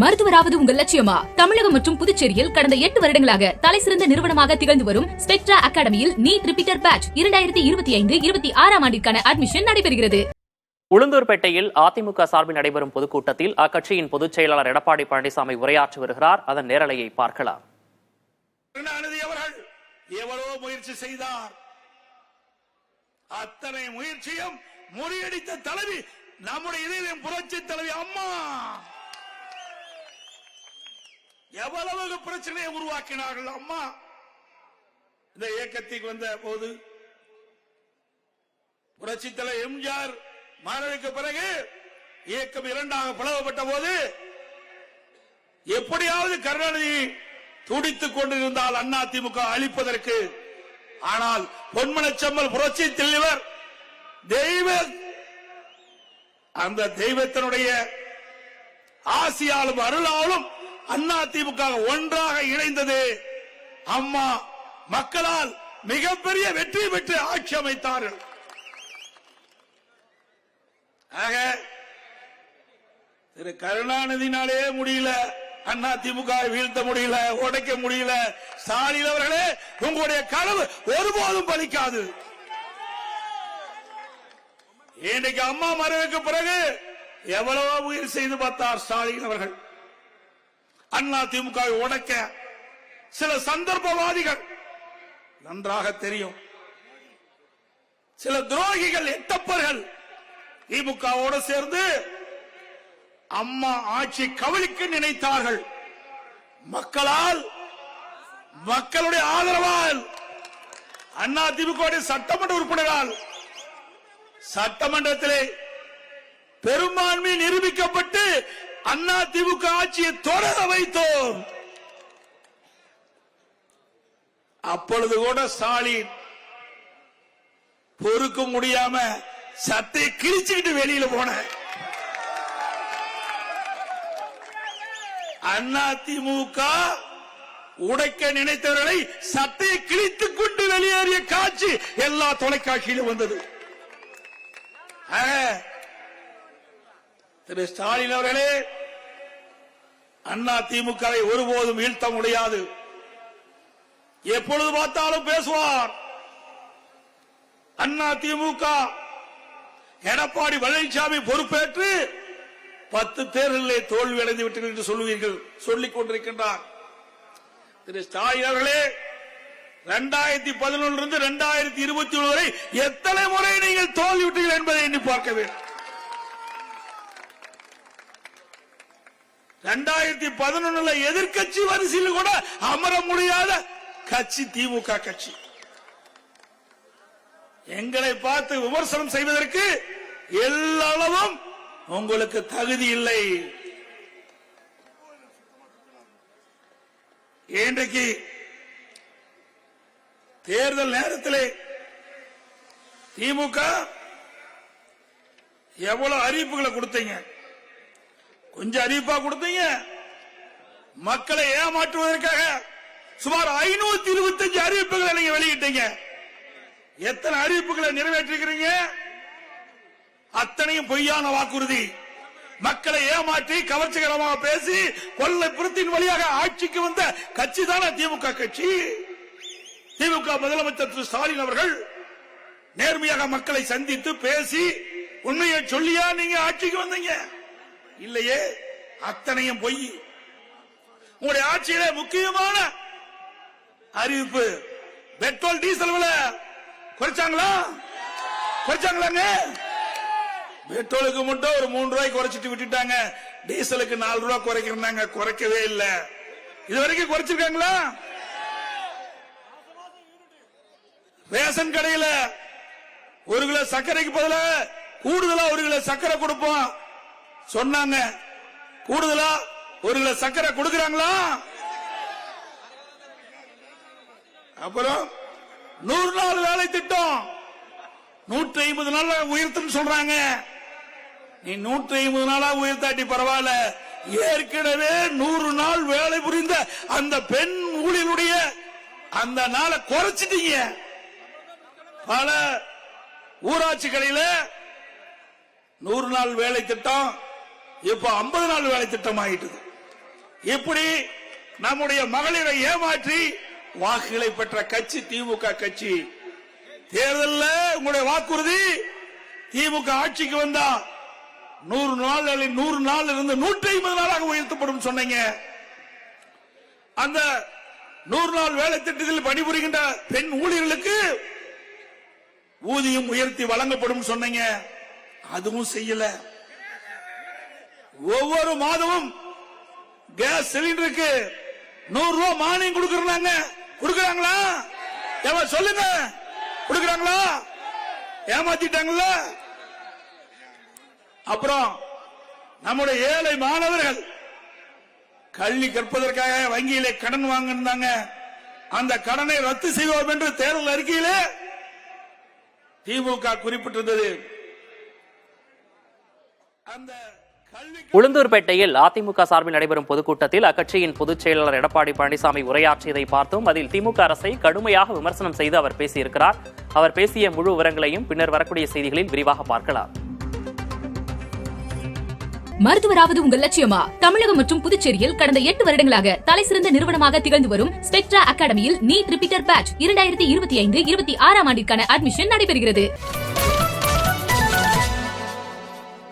மருத்துவராவது உங்கள் லட்சியமா? தமிழகம் மற்றும் புதுச்சேரியில் கடந்த 8 வருடங்களாக தலைசிறந்த நிறுவனமாக திகழ்ந்து வரும் ஸ்பெக்ட்ரா அகாடமியில் நீட் ரிப்பீட்டர் பேட்ச் 2025-26 ஆண்டிற்கான அட்மிஷன் நடைபெறுகிறது. உளுந்தூர்பேட்டையில் அதிமுக சார்பில் நடைபெறும் பொதுக்கூட்டத்தில் அக்கட்சியின் பொதுச் செயலாளர் எடப்பாடி பழனிசாமி உரையாற்றி வருகிறார். அதன் நேரலையை பார்க்கலாம். எவ்வளவு முயற்சி செய்தார், அத்தனை முயற்சியும் முறியடித்த தலைவி நம்முடைய இதயம் புரட்சி தலைவி அம்மா. எவ்வளவு பிரச்சனையை உருவாக்கினார்கள் அம்மா. இந்த இயக்கத்துக்கு வந்த போது புரட்சி தலைவர் எம்ஜிஆர் மறைவுக்கு பிறகு இயக்கம் இரண்டாக பிளவுபட்ட போது எப்படியாவது கருணாநிதி துடித்துக் கொண்டிருந்தால் அதிமுக அழிப்பதற்கு. ஆனால் பொன்மனச்செம்மல் புரட்சி தலைவர் தெய்வ அந்த தெய்வத்தினுடைய ஆசியாலும் அருளாலும் அதிமுக ஒன்றாக இணைந்தது. அம்மா மக்களால் மிகப்பெரிய வெற்றி பெற்று ஆட்சி அமைத்தார்கள். ஆக திரு கருணாநிதினாலே முடியல, அதிமுக வீழ்த்த முடியல, உடைக்க முடியல. ஸ்டாலின் அவர்களே, உங்களுடைய கனவு ஒருபோதும் பலிக்காது. இன்றைக்கு அம்மா மறைவுக்கு பிறகு எவ்வளவோ முயற்சி செய்து பார்த்தார் ஸ்டாலின் அவர்கள். அதிமுக உடைக்க சில சந்தர்ப்பவாதிகள் நன்றாக தெரியும், சில துரோகிகள் எட்டப்பர்கள் திமுகவோடு சேர்ந்து அம்மா ஆட்சி கவிழ்க்க நினைத்தார்கள். மக்களால், மக்களுடைய ஆதரவால் அதிமுக சட்டமன்ற உறுப்பினரால் சட்டமன்றத்திலே பெரும்பான்மை நிரூபிக்கப்பட்டு அதிமுக ஆட்சியை தொடர வைத்தோம். அப்பொழுது கூட ஸ்டாலின் பொறுக்க முடியாம சட்டை கிழிச்சுக்கிட்டு வெளியில போன அதிமுக உடைக்க நினைத்தவர்களை சட்டையை கிழித்துக் கொண்டு வெளியேறிய காட்சி எல்லா தொலைக்காட்சியிலும் வந்தது. திரு ஸ்டாலின் அவர்களே, அதிமுகவை ஒருபோதும் வீழ்த்த முடியாது. எப்பொழுது பார்த்தாலும் பேசுவார். அதிமுக எடப்பாடி பழனிசாமி பொறுப்பேற்று 10 தேர்தலிலே தோல்வி அடைந்து விட்டது என்று சொல்லுவீர்கள், சொல்லிக் கொண்டிருக்கின்றார். திரு ஸ்டாலின் அவர்களே, 2011 இருந்து 2021 வரை எத்தனை முறை நீங்கள் தோல்விவிட்டீர்கள் என்பதை எண்ணி பார்க்க வேண்டும். 2011 எதிர்கட்சி வரிசையில் கூட அமர முடியாத கட்சி திமுக கட்சி. எங்களை பார்த்து விமர்சனம் செய்வதற்கு எல்லளவும் உங்களுக்கு தகுதி இல்லை. இன்றைக்கு தேர்தல் நேரத்திலே திமுக எவ்வளவு அறிவிப்புகளை கொடுத்தீங்க, கொஞ்சம் அறிவிப்பா கொடுத்தீங்க. மக்களை ஏமாற்றுவதற்காக சுமார் 525 அறிவிப்புகளை நீங்க வெளியிட்டீங்க. எத்தனை அறிவிப்புகளை நிறைவேற்றிருக்கிறீங்க? அத்தனையும் பொய்யான வாக்குறுதி. மக்களை ஏமாற்றி கவர்ச்சிகரமாக பேசி கொள்ளை புறத்தின் வழியாக ஆட்சிக்கு வந்த கட்சி தானே திமுக கட்சி. திமுக முதலமைச்சர் திரு ஸ்டாலின் அவர்கள் நேர்மையாக மக்களை சந்தித்து பேசி உண்மையை சொல்லியா நீங்க ஆட்சிக்கு வந்தீங்க? இல்லையே, அத்தனையும் பொய். உங்களுடைய ஆட்சியில முக்கியமான அறிவிப்பு பெட்ரோல் டீசல் விலை குறைச்சாங்களா? குறைச்சாங்களாங்க? பெட்ரோலுக்கு மட்டும் ஒரு 3 ரூபாய் குறைச்சிட்டு விட்டுட்டாங்க. டீசலுக்கு 4 ரூபாய் குறைக்கிறாங்க, குறைக்கவே இல்லை. இதுவரைக்கும் குறைச்சிருக்காங்களா? ரேஷன் கடையில 1 கிலோ சர்க்கரைக்கு பதிலா கூடுதலா 1 கிலோ சர்க்கரை கொடுப்போம் சொன்னாங்க. கூடுதலா 1 கிலோ சர்க்கரை கொடுக்கறாங்களா? அப்புறம் 100 நாள் வேலை திட்டம் 150 நாள் உயர்த்துன்னு சொல்றாங்க. நீ 150 நாளா உயர்த்தாட்டி பரவாயில்ல, ஏற்கனவே 100 நாள் வேலை புரிந்த அந்த பெண் ஊழியருடைய அந்த நாளை குறைச்சிட்டீங்க. பல ஊராட்சி கடையில 100 நாள் வேலை திட்டம் இப்ப 50 நாள் வேலை திட்டம் ஆகிட்டு. இப்படி நம்முடைய மகளிரை ஏமாற்றி வாக்குகளை பெற்ற கட்சி திமுக கட்சி. தேர்தலில் உங்களுடைய வாக்குறுதி திமுக ஆட்சிக்கு வந்தா 100 நாள் இருந்து 150 நாளாக உயர்த்தப்படும் சொன்னீங்க. அந்த 100 நாள் வேலை திட்டத்தில் பணிபுரிகின்ற பெண் ஊழியர்களுக்கு ஊதியம் உயர்த்தி வழங்கப்படும் சொன்னீங்க. அதுவும் செய்யல. ஒவ்வொரு மாதமும் கேஸ் சிலிண்டருக்கு 100 ரூபாய் மானியம் கொடுக்கறாங்களா? சொல்லுங்க, கொடுக்கறாங்களா? ஏமாத்திட்டாங்கல்ல. அப்புறம் நம்முடைய ஏழை மாணவர்கள் கல்வி கற்பதற்காக வங்கியிலே கடன் வாங்கினாங்க. அந்த கடனை ரத்து செய்வோம் என்று தேர்தல் அறிக்கையிலே திமுக குறிப்பிட்டிருந்தது. அந்த உளுந்தூர்பேட்டையில் அதிமுக சார்பில் நடைபெறும் பொதுக்கூட்டத்தில் அக்கட்சியின் பொதுச் செயலாளர் எடப்பாடி பழனிசாமி உரையாற்றியதை பார்த்தோம். அதில் திமுக அரசை கடுமையாக விமர்சனம் செய்து அவர் பேசியிருக்கிறார். அவர் பேசிய முழு விவரங்களையும் பின்னர் வரக்கூடிய செய்திகளில் விரிவாக பார்க்கலாம். மருத்துவராவது உங்கள் லட்சியமா? தமிழகம் மற்றும் புதுச்சேரியில் கடந்த 8 வருடங்களாக தலைசிறந்த நிறுவனமாக திகழ்ந்து வரும் ஸ்பெக்ட்ரா அகாடமியில் நீட் ரிப்பீட்டர் பேட்ச் 2025-26 ஆண்டிற்கான அட்மிஷன் நடைபெறுகிறது.